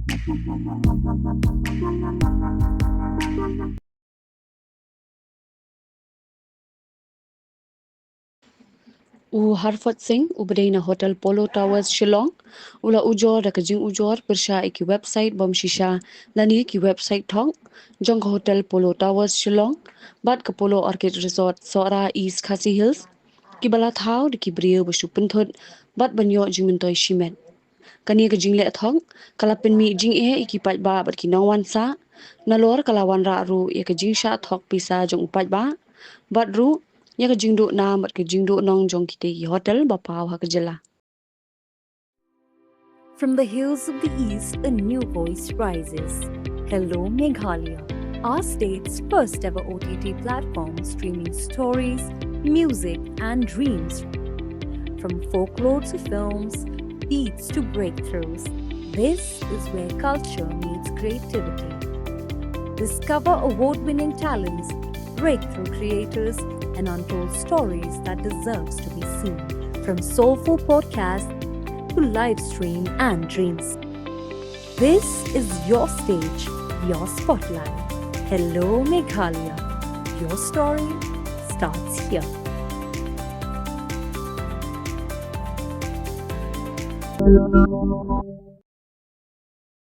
Harford Singh ubedai na Hotel Polo Towers Shillong ula ujor da kajing ujor bersha iki website bom shisha lani ki website Thok jong ka Hotel Polo Towers Shillong bat ka Polo Orchid Resort Sohra East Khasi Hills ki bala thau de ki brio besu penthot bat banyo jing mentoi shimet kani ka jing le thong kala pen mi jing iki pat ba bat ki nawan sa nalor kala wan ra ru ye ka jing sha Thok pisa jong pat ba bat ru ya ka jingdo na mat ka jingdo nong jong kite ki hotel ba paw ha ka jela. From the hills of the east, a new voice rises. Hello, Meghalaya, our state's first ever OTT platform streaming stories, music, and dreams. From folklore to films, beats to breakthroughs, this is where culture meets creativity. Discover award-winning talents, breakthrough creators, and untold stories that deserves to be seen. From soulful podcasts to live stream and dreams. This is your stage, your spotlight. Hello Meghalaya. Your story starts here.